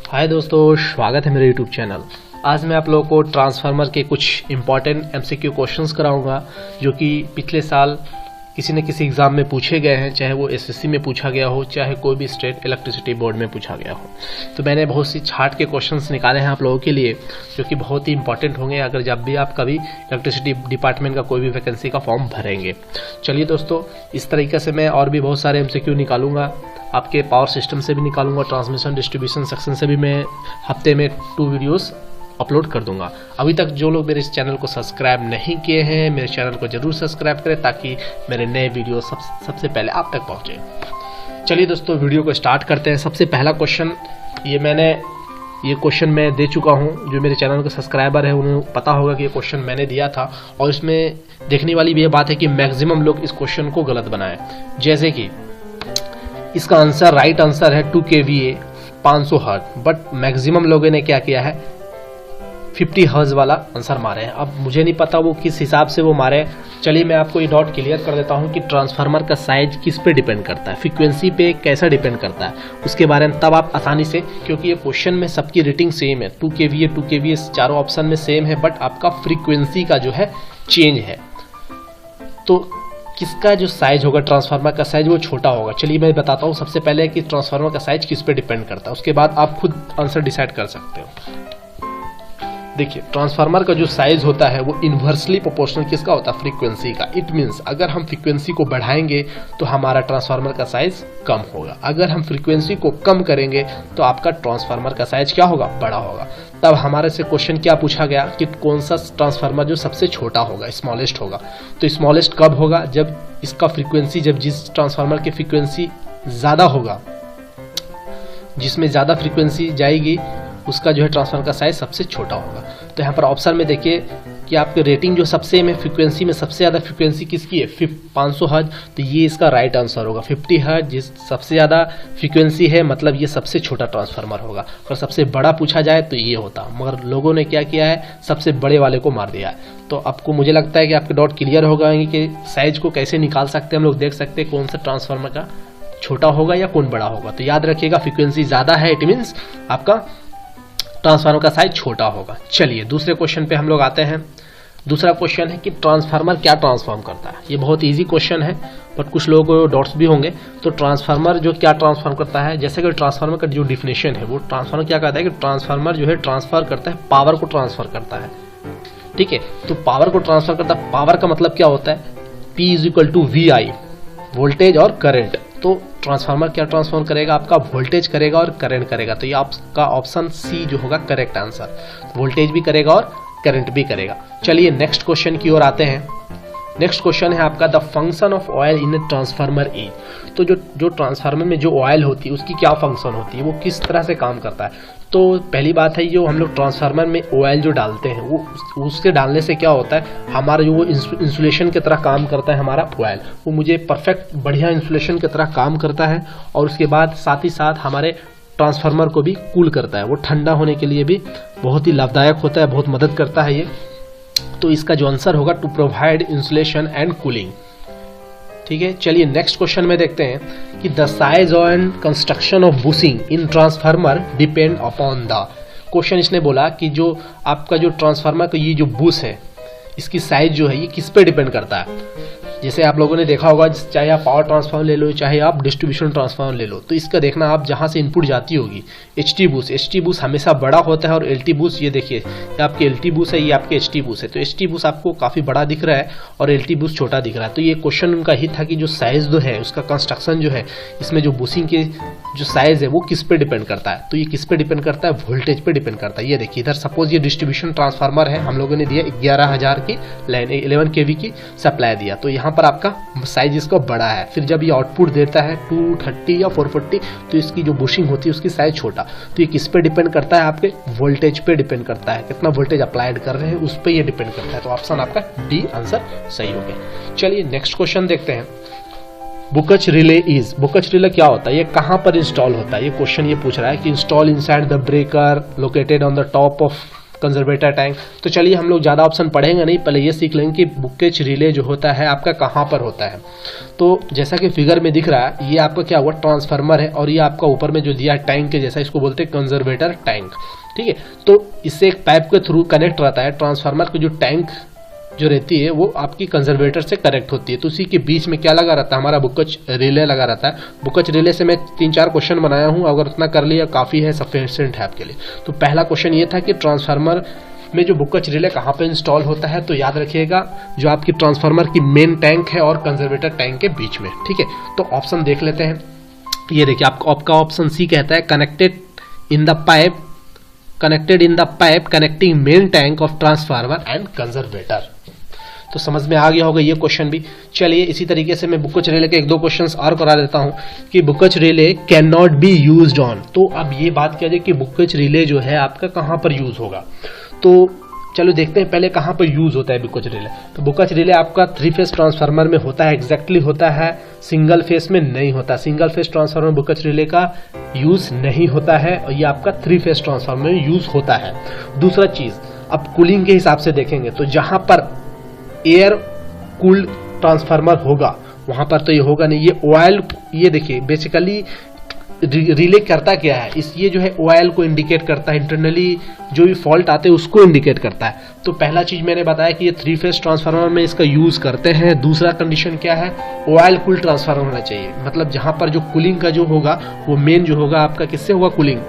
हाय दोस्तों, स्वागत है मेरे यूट्यूब चैनल। आज मैं आप लोगों को ट्रांसफार्मर के कुछ इंपॉर्टेंट एमसीक्यू क्वेश्चंस कराऊंगा जो कि पिछले साल किसी न किसी एग्जाम में पूछे गए हैं, चाहे वो एसएससी में पूछा गया हो, चाहे कोई भी स्टेट इलेक्ट्रिसिटी बोर्ड में पूछा गया हो। तो मैंने बहुत सी छाट के क्वेश्चंस निकाले हैं आप लोगों के लिए जो कि बहुत ही इंपॉर्टेंट होंगे अगर जब भी आप कभी इलेक्ट्रिसिटी डिपार्टमेंट का कोई भी वैकेंसी का फॉर्म भरेंगे। चलिए दोस्तों, इस तरीके से मैं और भी बहुत सारे एमसीक्यू निकालूंगा, आपके पावर सिस्टम से भी निकालूंगा, ट्रांसमिशन डिस्ट्रीब्यूशन सेक्शन से भी मैं हफ्ते में 2 वीडियोस अपलोड कर दूंगा। अभी तक जो लोग मेरे इस चैनल को सब्सक्राइब नहीं किए हैं, मेरे चैनल को जरूर सब्सक्राइब करें ताकि मेरे नए वीडियो सबसे पहले आप तक पहुंचे। चलिए दोस्तों, वीडियो को स्टार्ट करते हैं। सबसे पहला क्वेश्चन ये क्वेश्चन मैं दे चुका हूं। जो मेरे चैनल के सब्सक्राइबर है उन्हें पता होगा कि ये क्वेश्चन मैंने दिया था और इसमें देखने वाली भी ये बात है कि मैक्सिमम लोग इस क्वेश्चन को गलत बनाए। जैसे कि इसका आंसर, राइट आंसर है 2 kVA 500 हर्ट्ज, बट मैक्सिमम लोगों ने क्या किया है 50 हर्ट्ज वाला आंसर मारे हैं। अब मुझे नहीं पता वो किस हिसाब से वो मारे। चलिए मैं आपको ये डाउट क्लियर कर देता हूँ कि ट्रांसफार्मर का साइज किस पे डिपेंड करता है, फ्रीक्वेंसी पे कैसा डिपेंड करता है, उसके बारे में तब आप आसानी से, क्योंकि ये क्वेश्चन में सबकी रेटिंग सेम है, 2 kVA चारों ऑप्शन में सेम है, बट आपका फ्रीक्वेंसी का जो है चेंज है। तो किसका जो साइज होगा ट्रांसफार्मर का साइज वो छोटा होगा। चलिए मैं बताता हूँ सबसे पहले कि ट्रांसफार्मर का साइज किस पे डिपेंड करता है, उसके बाद आप खुद आंसर डिसाइड कर सकते हो। देखिए, ट्रांसफार्मर का जो साइज होता है वो इन्वर्सली प्रोपोर्शनल किसका होता है, फ्रीक्वेंसी का। इट मींस अगर हम फ्रीक्वेंसी को बढ़ाएंगे तो हमारा ट्रांसफार्मर का साइज कम होगा, अगर हम फ्रीक्वेंसी को कम करेंगे तो आपका ट्रांसफार्मर का साइज क्या होगा, बड़ा होगा। तब हमारे से क्वेश्चन क्या पूछा गया कि कौन सा ट्रांसफार्मर जो सबसे छोटा होगा, स्मॉलेस्ट होगा। तो स्मॉलेस्ट कब होगा, जब इसका फ्रीक्वेंसी, जब जिस ट्रांसफार्मर की फ्रीक्वेंसी ज्यादा होगा, जिसमें ज्यादा फ्रीक्वेंसी जाएगी उसका जो है ट्रांसफार्मर का साइज सबसे छोटा होगा। तो यहाँ पर ऑप्शन में देखिए कि आपके रेटिंग जो सबसे में फ्रीक्वेंसी में सबसे ज़्यादा फ्रीक्वेंसी किसकी है, 500 हर्ट्ज, तो ये इसका राइट आंसर होगा। 50 हर्ट्ज जिस सबसे ज़्यादा फ्रीक्वेंसी है, मतलब ये सबसे छोटा ट्रांसफार्मर होगा। अगर सबसे बड़ा पूछा जाए तो ये होता, मगर लोगों ने क्या किया है, सबसे बड़े वाले को मार दिया है। तो आपको, मुझे लगता है कि आपके डाउट क्लियर हो गए कि साइज को कैसे निकाल सकते हैं हम लोग, देख सकते हैं कौन सा ट्रांसफार्मर का छोटा होगा या कौन बड़ा होगा। तो याद रखिएगा, फ्रीक्वेंसी ज़्यादा है इट मीन्स आपका ट्रांसफार्मर का साइज छोटा होगा। चलिए दूसरे क्वेश्चन पे हम लोग आते हैं। दूसरा क्वेश्चन है कि ट्रांसफार्मर क्या ट्रांसफॉर्म करता है। ये बहुत इजी क्वेश्चन है बट कुछ लोगों को डाउट्स भी होंगे। तो ट्रांसफार्मर जो क्या ट्रांसफॉर्म करता है, जैसे कि ट्रांसफार्मर का जो डिफिनेशन है, वो ट्रांसफार्मर क्या कहता है कि ट्रांसफार्मर जो है ट्रांसफर करता है, पावर को ट्रांसफर करता है। ठीक है, तो पावर को ट्रांसफर करता है। पावर का मतलब क्या होता है, P = VI, वोल्टेज और करंट। तो ट्रांसफार्मर क्या ट्रांसफॉर्म करेगा, आपका वोल्टेज करेगा और करंट करेगा। तो ये आपका ऑप्शन सी जो होगा करेक्ट आंसर, वोल्टेज भी करेगा और करंट भी करेगा। चलिए नेक्स्ट क्वेश्चन की ओर आते हैं। नेक्स्ट क्वेश्चन है आपका, the function of oil in A transformer is. तो जो ट्रांसफार्मर में जो ऑयल होती है उसकी क्या फंक्शन होती है, वो किस तरह से काम करता है। तो पहली बात है, जो हम लोग ट्रांसफार्मर में ऑयल जो डालते हैं वो उसके डालने से क्या होता है, हमारा जो वो इंसुलेशन की तरह काम करता है हमारा ऑयल, वो मुझे परफेक्ट बढ़िया इंसुलेशन की तरह काम करता है। और उसके बाद साथ ही साथ हमारे ट्रांसफार्मर को भी कूल करता है, वो ठंडा होने के लिए भी बहुत ही लाभदायक होता है, बहुत मदद करता है ये। तो इसका जो आंसर होगा, to provide insulation and cooling. ठीक है, चलिए नेक्स्ट क्वेश्चन में देखते हैं कि the size and construction of bushing in transformer depend upon the. Question इसने बोला कि जो आपका जो ट्रांसफार्मर का ये जो बुश है, इसकी साइज जो है ये किस पे डिपेंड करता है। जैसे आप लोगों ने देखा होगा, चाहे आप पावर ट्रांसफार्मर ले लो, चाहे आप डिस्ट्रीब्यूशन ट्रांसफार्मर ले लो, तो इसका देखना आप जहां से इनपुट जाती होगी, एचटी बूस हमेशा बड़ा होता है और एलटी बूस, ये देखिए ये आपके एलटी बूस है, ये आपके एचटी बूस है। तो एचटी बूस आपको काफी बड़ा दिख रहा है और एलटी बूस छोटा दिख रहा है। तो ये क्वेश्चन उनका ही था कि जो साइज जो है, उसका कंस्ट्रक्शन जो है, इसमें जो बुशिंग के जो साइज है वो किस पे डिपेंड करता है। तो ये किस पे डिपेंड करता है, वोल्टेज पे डिपेंड करता है। ये देखिए इधर सपोज ये डिस्ट्रीब्यूशन ट्रांसफार्मर है, हम लोगों ने दिया 11,000 की लाइन, 11 kV की सप्लाई दिया, तो यहाँ पर आपका साइज इसका बड़ा है। फिर जब ये आउटपुट देता है 230 या 440, तो इसकी जो बुशिंग होती है उसकी साइज छोटा। तो ये किस पे डिपेंड करता है, आपके वोल्टेज पे डिपेंड करता है, कितना वोल्टेज अप्लाइड कर रहे हैं उस पे ये डिपेंड करता है। तो ऑप्शन आपका डी आंसर सही हो गया। चलिए नेक्स्ट क्वेश्चन देखते हैं। बुकच रिले इज, बुकच रिले क्या होता है, ये कहां पर इंस्टॉल होता है। ये क्वेश्चन ये पूछ रहा है कि install inside the breaker located on the top of conservator tank. तो चलिए हम लोग ज़्यादा ऑप्शन पढ़ेंगे नहीं, पहले ये सीख लेंगे कि बुकेज रिले जो होता है आपका कहाँ पर होता है। तो जैसा कि फिगर में दिख रहा है, ये आपका क्या हुआ, ट्रांसफार्मर है, और ये आपका ऊपर में जो दिया टैंक के जैसा, इसको बोलते हैं कंजर्वेटर टैंक। ठीक है, तो इससे एक पाइप के थ्रू कनेक्ट रहता है ट्रांसफार्मर की जो टैंक जो रहती है वो आपकी कंजर्वेटर से कनेक्ट होती है। तो उसी के बीच में क्या लगा रहता है, हमारा बुकेज रिले लगा रहता है। बुकेज रिले से मैं 3-4 क्वेश्चन बनाया हूँ, अगर उतना कर लिया काफ़ी है, सफिशिएंट है आपके लिए। तो पहला क्वेश्चन ये था कि ट्रांसफार्मर में जो बुकेज रिले कहाँ पे इंस्टॉल होता है, तो याद रखिएगा जो आपकी ट्रांसफार्मर की मेन टैंक है और कंजर्वेटर टैंक के बीच में। ठीक है, तो ऑप्शन देख लेते हैं। ये देखिए आपका ऑप्शन सी कहता है connected in the pipe connecting main tank of transformer and conservator. तो समझ में आ गया होगा ये क्वेश्चन भी। चलिए इसी तरीके से मैं बुकेज रिले के 1-2 क्वेश्चंस और करा देता हूं कि bouquets relay can not be used on. तो अब ये बात किया जाए कि बुकेज रिले जो है आपका कहां पर यूज होगा। तो चलो देखते हैं पहले कहां पर यूज होता है बुकेज रिले। तो बुकेज रिले आपका 3 फेज ट्रांसफार्मर में होता है, एग्जैक्टली होता है, सिंगल फेज में नहीं होता। Single phase transformer bouquets relay का यूज नहीं होता है, और ये आपका 3 फेज ट्रांसफार्मर में यूज होता है। दूसरा चीज, अब कूलिंग के हिसाब से देखेंगे तो जहां पर एयर कूल्ड ट्रांसफार्मर होगा वहां पर तो ये होगा नहीं। ये ऑयल, ये देखिए बेसिकली रिले करता क्या है, ये जो है ऑयल को इंडिकेट करता है, इंटरनली जो भी फॉल्ट आते हैं उसको इंडिकेट करता है। तो पहला चीज मैंने बताया कि ये 3 फेज ट्रांसफार्मर में इसका यूज करते हैं। दूसरा कंडीशन क्या है, ऑयल कूल्ड ट्रांसफार्मर होना चाहिए, मतलब जहां पर जो कूलिंग का जो होगा वो मेन जो होगा आपका किससे होगा, कूलिंग,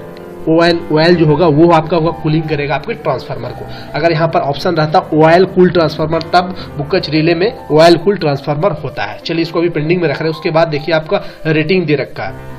ऑयल जो होगा वो आपका होगा कूलिंग करेगा आपके ट्रांसफार्मर को। अगर यहाँ पर ऑप्शन रहता ऑयल कूल ट्रांसफार्मर, तब बुकेज रिले में ऑयल कूल ट्रांसफार्मर होता है। चलिए इसको अभी पेंडिंग में रख रहे हैं। उसके बाद देखिए आपका रेटिंग दे रखा है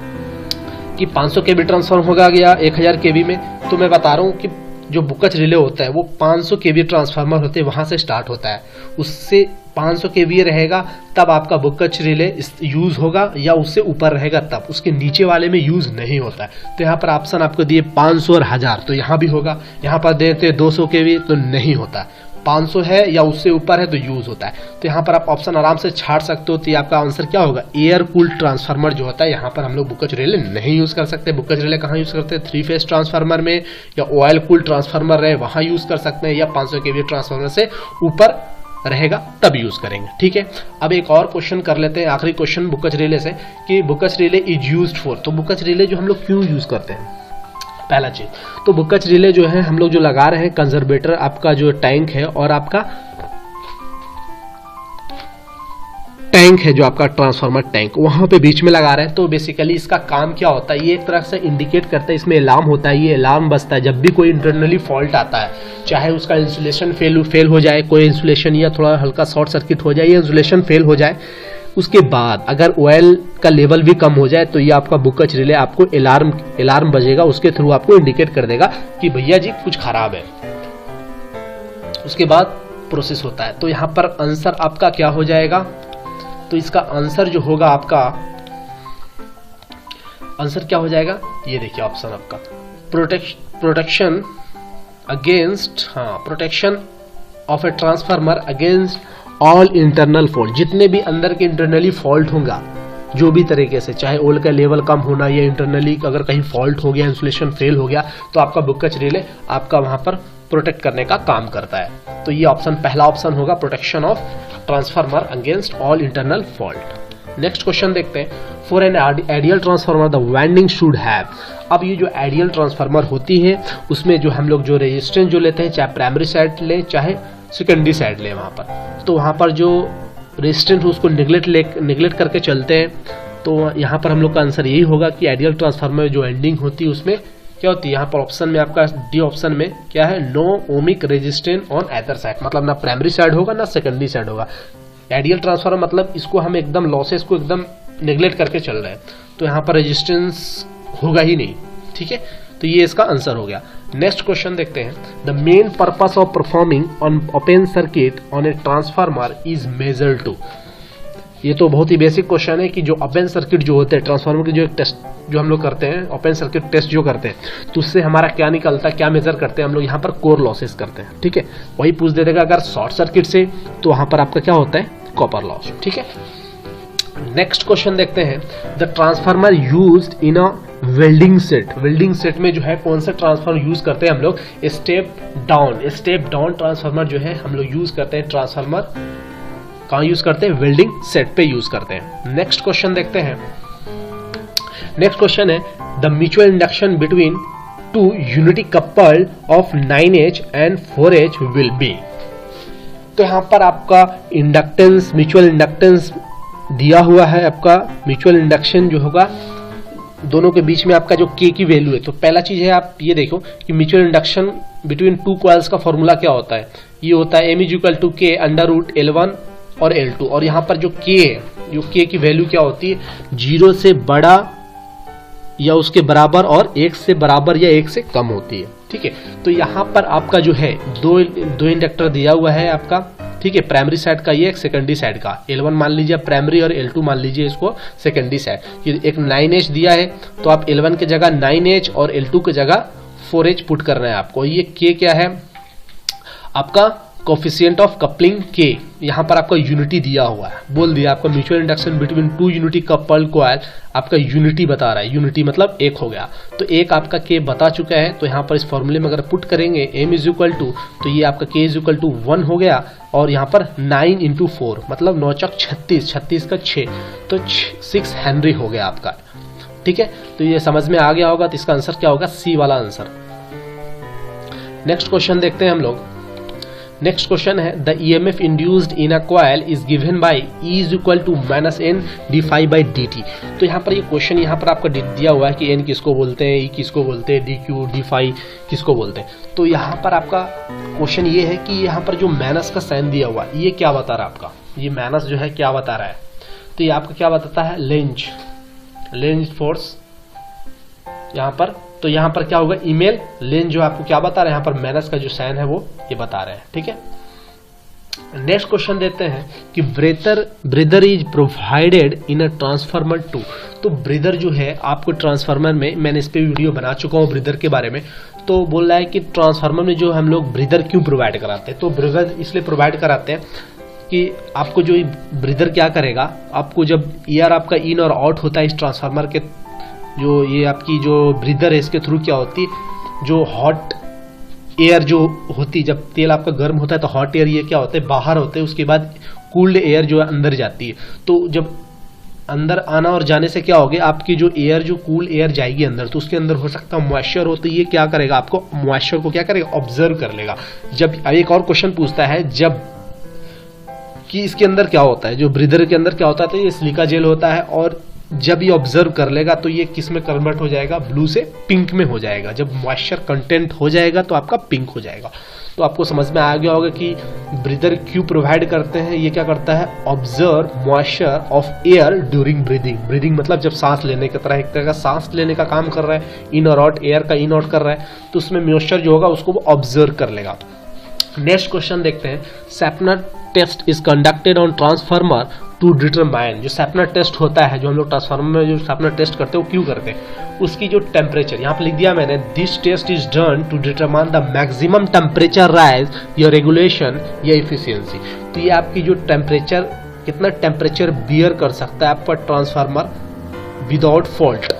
कि 500 केवी ट्रांसफार्मर होगा गया 1000 केवी में। तो मैं बता रहा हूँ कि जो बुकेज रिले होता है वो 500 केवी ट्रांसफार्मर होते हैं, वहां से स्टार्ट होता है। उससे 500 केवी रहेगा तब आपका बुकेज रिले यूज होगा, या उससे ऊपर रहेगा तब, उसके नीचे वाले में यूज नहीं होता है। तो यहाँ पर ऑप्शन आपको दिए 500 और 1000, तो यहाँ भी होगा। यहाँ पर देते 200 केवी तो नहीं होता, 500 है या उससे ऊपर है तो यूज होता है। तो यहाँ पर आप ऑप्शन आराम से छाड़ सकते हो। तो ये आपका आंसर क्या होगा, एयर कूल्ड ट्रांसफार्मर जो होता है, यहाँ पर हम लोग बुकेज रिले नहीं यूज कर सकते। बुकेज रिले कहाँ यूज करते हैं, 3 फेज ट्रांसफार्मर में, या ऑयल कूल्ड ट्रांसफार्मर रहे वहां यूज कर सकते हैं, या 500 केवी ट्रांसफार्मर से ऊपर रहेगा तब यूज करेंगे। ठीक है, अब एक और क्वेश्चन कर लेते हैं, आखिरी क्वेश्चन बुकेज रिले से, कि bouquets relay is used for. तो बुकेज रिले जो हम लोग क्यों यूज करते हैं, पहला चीज तो बुकेज रिले जो है हम लोग जो लगा रहे हैं, कंजर्वेटर आपका जो टैंक है और आपका टैंक है जो आपका ट्रांसफार्मर टैंक, वहां पे बीच में लगा रहे हैं। तो बेसिकली इसका काम क्या होता है, ये एक तरह से इंडिकेट करता है, इसमें अलार्म होता है, ये अलार्म बजता है जब भी कोई इंटरनली फॉल्ट आता है, चाहे उसका इंसुलेशन फेल हो जाए, कोई इंसुलेशन या थोड़ा हल्का शॉर्ट सर्किट हो जाए, या इंसुलेशन फेल हो जाए। उसके बाद अगर ऑयल का लेवल भी कम हो जाए तो ये आपका बुकेज रिले आपको अलार्म बजेगा, उसके थ्रू आपको इंडिकेट कर देगा कि भैया जी कुछ खराब है। उसके बाद प्रोसेस होता है। तो यहाँ पर आंसर आपका क्या हो जाएगा, तो इसका आंसर जो होगा आपका आंसर क्या हो जाएगा, ये देखिए ऑप्शन आपका protection against, protection of a transformer against all internal fault. जितने भी अंदर के इंटरनली फॉल्ट होगा जो भी तरीके से, चाहे ऑयल का लेवल कम होना या इंटरनली अगर कहीं फॉल्ट हो गया, इंसुलेशन फेल हो गया, तो आपका बुकेज रिले आपका वहां पर प्रोटेक्ट करने का काम करता है। तो ये ऑप्शन पहला ऑप्शन होगा, protection of transformer against all internal fault. Next question देखते हैं, for an ideal transformer the winding should have. अब ये जो आइडियल ट्रांसफार्मर होती है उसमें जो हम लोग जो रेजिस्टेंस जो लेते हैं, चाहे प्राइमरी साइड लें चाहे सेकेंडरी साइड लें, वहां पर तो वहां पर जो रेजिस्टेंस उसको निगलेक्ट करके चलते हैं। तो यहाँ पर हम लोग का आंसर यही होगा कि आइडियल ट्रांसफार्मर जो एंडिंग होती है उसमें क्या होती है, यहाँ पर ऑप्शन में आपका डी ऑप्शन में क्या है, no ohmic resistance on other side, मतलब ना प्राइमरी साइड होगा ना सेकेंडरी साइड होगा। आइडियल ट्रांसफार्मर मतलब इसको हम एकदम लॉसेस को एकदम नेग्लेक्ट करके चल रहे हैं, तो यहाँ पर रेजिस्टेंस होगा ही नहीं। ठीक है, तो ये इसका आंसर हो गया। नेक्स्ट क्वेश्चन देखते हैं, the main purpose of performing on open circuit on a transformer is measured to. ये तो बहुत ही बेसिक क्वेश्चन है कि जो ओपन सर्किट जो होते हैं ट्रांसफार्मर की जो एक टेस्ट जो हम लोग करते हैं, ओपन सर्किट टेस्ट जो करते हैं, तो उससे हमारा क्या निकलता है, क्या मेजर करते हैं हम लोग, यहाँ पर कोर लॉसेस करते हैं। ठीक है, वही पूछ दे देगा अगर शॉर्ट सर्किट से, तो वहां पर आपका क्या होता है, कॉपर लॉस। ठीक है, नेक्स्ट क्वेश्चन देखते हैं, the transformer used in a welding set. Welding set में जो है कौन सा ट्रांसफार्मर यूज करते हैं हम लोग, स्टेप डाउन ट्रांसफार्मर जो है हम लोग यूज करते हैं। ट्रांसफार्मर कहाँ यूज करते हैं, वेल्डिंग सेट पे यूज करते हैं। नेक्स्ट क्वेश्चन देखते हैं। नेक्स्ट क्वेश्चन है the mutual induction between two unity coupled of 9H and 4H will be. तो यहां पर आपका इंडक्टेंस, म्यूचुअल इंडक्टेंस दिया हुआ है। आपका म्यूचुअल इंडक्शन जो होगा दोनों के बीच में आपका जो K की वैल्यू है। तो पहला चीज है आप ये देखो कि mutual induction between two coils का फॉर्मूला क्या होता है, ये होता है M = K √ L1 और L2। और यहाँ पर जो K है, जो K की वैल्यू क्या होती है, 0 से बड़ा या उसके बराबर और 1 से बराबर या 1 से कम होती है। ठीक है, तो यहाँ पर आपका जो है दो इंडक्टर दिया हुआ है आपका। ठीक है, प्राइमरी साइड का ये, एक सेकेंडरी साइड का। L1 मान लीजिए प्राइमरी और L2 मान लीजिए इसको सेकेंडरी साइड। ये एक 9H दिया है तो आप L1 की जगह 9H और L2 की जगह 4H पुट करना है आपको। ये K क्या है आपका, कोफिशिएंट ऑफ कपलिंग K। यहाँ पर आपका यूनिटी दिया हुआ है, बोल दिया आपका mutual induction between two unity coupled coil, आपका यूनिटी बता रहा है। यूनिटी मतलब एक हो गया, तो एक आपका K बता चुका है। तो यहाँ पर इस फॉर्मूले में अगर पुट करेंगे M = तो ये आपका K = 1 हो गया। और यहाँ पर 9 × 4 मतलब 9 चौक 36, 36 का 6, तो 6 हेनरी हो गया आपका। ठीक है, तो ये समझ में आ गया होगा। तो इसका आंसर क्या होगा, C वाला आंसर। नेक्स्ट क्वेश्चन देखते हैं हम लोग। नेक्स्ट क्वेश्चन है the EMF induced in a coil is given by E = -N dφ/dt। तो यहाँ पर ये क्वेश्चन यहाँ पर आपका दिया हुआ है कि N किसको बोलते हैं, E किसको बोलते हैं, dq dφ किसको बोलते हैं। तो यहाँ पर आपका क्वेश्चन ये है कि यहाँ पर जो माइनस का साइन दिया हुआ है ये क्या बता रहा है आपका, ये माइनस जो है क्या बता रहा है, तो ये आपका क्या बताता है, लेंज फोर्स यहाँ पर। तो यहाँ पर क्या होगा, ईमेल लेंज जो आपको क्या बता रहे हैं, यहाँ पर माइनस का जो साइन है वो ये बता रहे हैं। ठीक है, नेक्स्ट क्वेश्चन देते हैं कि breather is provided in a transformer 2। तो ब्रेदर जो है आपको ट्रांसफार्मर में, मैंने इस पे वीडियो बना चुका हूँ ब्रेदर के बारे में। तो बोल रहा है कि ट्रांसफार्मर में जो हम लोग ब्रेदर क्यों प्रोवाइड कराते हैं, तो ब्रेदर इसलिए प्रोवाइड कराते हैं कि आपको जो ब्रेदर क्या करेगा, आपको जब ईयर आपका इन और आउट होता है इस ट्रांसफार्मर के, जो ये आपकी जो ब्रीदर है इसके थ्रू क्या होती है, जो हॉट एयर जो होती है, जब तेल आपका गर्म होता है तो हॉट एयर ये क्या होता है बाहर होते हैं, उसके बाद कूल्ड एयर जो है अंदर जाती है। तो जब अंदर आना और जाने से क्या होगा, आपकी जो एयर जो कूल एयर जाएगी अंदर, तो उसके अंदर हो सकता है मॉइस्चर हो, तो ये क्या करेगा, आपको मॉइस्चर को क्या करेगा, ऑब्जर्व कर लेगा। जब एक और क्वेश्चन पूछता है जब कि इसके अंदर क्या होता है, जो ब्रीदर के अंदर क्या होता है, तो ये सिलिका जेल होता है, और जब ये ऑब्जर्व कर लेगा तो ये किस में कन्वर्ट हो जाएगा, ब्लू से पिंक में हो जाएगा। जब मॉइस्चर कंटेंट हो जाएगा तो आपका पिंक हो जाएगा। तो आपको समझ में आ गया होगा कि ब्रीदर क्यों प्रोवाइड करते हैं। ये क्या करता है, observe moisture of air during breathing. Breathing मतलब जब सांस लेने की तरह, एक तरह का सांस लेने का काम कर रहा है, इन और आउट, एयर का इन आउट कर रहा है, तो उसमें मॉइस्चर जो होगा उसको वो ऑब्जर्व कर लेगा। नेक्स्ट क्वेश्चन देखते हैं, sumpner test is conducted on transformer to determine. जो सैपनर टेस्ट होता है, जो हम लोग ट्रांसफार्मर में जो सैपनर टेस्ट करते हैं वो क्यों करते हैं, उसकी जो टेम्परेचर यहाँ पे लिख दिया मैंने, this test is done to determine the maximum temperature rise या रेगुलेशन या इफिशियंसी। तो ये आपकी जो टेम्परेचर, कितना टेम्परेचर बियर कर सकता है आपका ट्रांसफार्मर विदाउट फॉल्ट,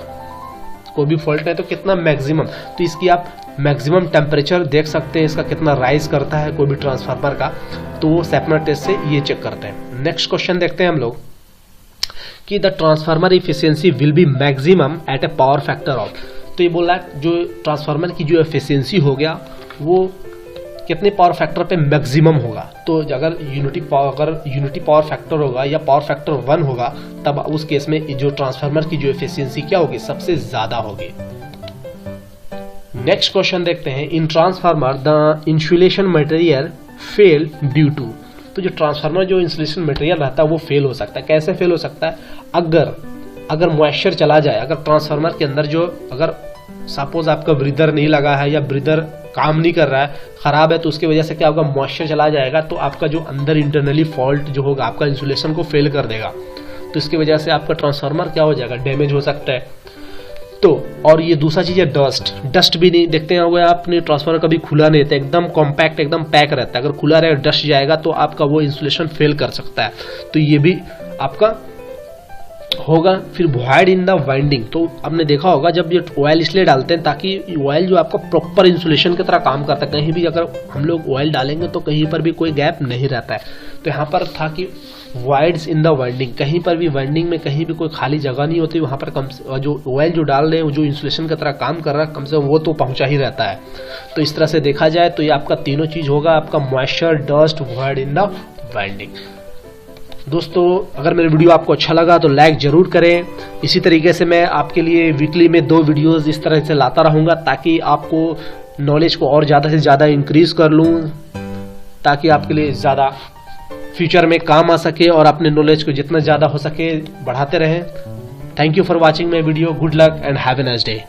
कोई भी फॉल्ट नहीं तो कितना मैक्सिमम, तो इसकी आप मैक्सिमम टेम्परेचर देख सकते हैं, इसका कितना राइज करता है कोई भी ट्रांसफार्मर का, तो वो सैपनर टेस्ट से ये चेक करते हैं। नेक्स्ट क्वेश्चन देखते हैं हम लोग कि the transformer efficiency will be maximum at a power factor of. तो ये बोला जो ट्रांसफार्मर की जो एफिशिएंसी हो गया वो कितने पावर फैक्टर पे मैक्सिमम होगा। तो अगर यूनिटी पावर फैक्टर होगा या पावर फैक्टर 1 होगा, तब उस केस में जो ट्रांसफार्मर की जो एफिशिएंसी क्या होगी, सबसे ज्यादा होगी। नेक्स्ट क्वेश्चन देखते हैं, in transformer the insulation material fail due to. तो जो ट्रांसफार्मर जो इंसुलेशन मटेरियल रहता है वो फेल हो सकता है। कैसे फेल हो सकता है, अगर मॉइस्चर चला जाए, अगर ट्रांसफार्मर के अंदर जो, अगर सपोज आपका ब्रीदर नहीं लगा है या ब्रीदर काम नहीं कर रहा है, खराब है, तो उसकी वजह से क्या होगा, मॉइस्चर चला जाएगा, तो आपका जो अंदर इंटरनली फॉल्ट जो होगा आपका इंसुलेशन को फेल कर देगा, तो इसकी वजह से आपका ट्रांसफार्मर क्या हो जाएगा, डैमेज हो सकता है। तो और ये दूसरा चीज है डस्ट भी नहीं देखते होंगे आपने, ट्रांसफार्मर कभी खुला नहीं रहता, एकदम कॉम्पैक्ट एकदम पैक रहता है, अगर खुला रहेगा डस्ट जाएगा तो आपका वो इंसुलेशन फेल कर सकता है। तो ये भी आपका होगा। फिर वॉइड इन द वाइंडिंग, तो आपने देखा होगा जब ये ऑयल इसलिए डालते हैं ताकि ऑयल जो आपका प्रॉपर इंसुलेशन की तरह काम करता है, कहीं भी अगर हम लोग ऑयल डालेंगे तो कहीं पर भी कोई गैप नहीं रहता है। तो यहाँ पर था कि वॉइड्स इन द वाइंडिंग, कहीं पर भी वाइंडिंग में कहीं भी कोई खाली जगह नहीं होती, वहाँ पर कम से जो ऑयल जो डाल रहे हैं जो इंसुलेशन की तरह काम कर रहा है कम से कम वो तो पहुँचा ही रहता है। तो इस तरह से देखा जाए तो ये आपका तीनों चीज़ होगा, आपका moisture, dust, void in the winding. दोस्तों अगर मेरा वीडियो आपको अच्छा लगा तो लाइक जरूर करें। इसी तरीके से मैं आपके लिए वीकली में 2 वीडियोस इस तरह से लाता रहूँगा ताकि आपको नॉलेज को और ज़्यादा से ज़्यादा इंक्रीज कर लूँ, ताकि आपके लिए ज़्यादा फ्यूचर में काम आ सके और अपने नॉलेज को जितना ज़्यादा हो सके बढ़ाते रहें। Thank you for watching my video. Good luck and have a nice day.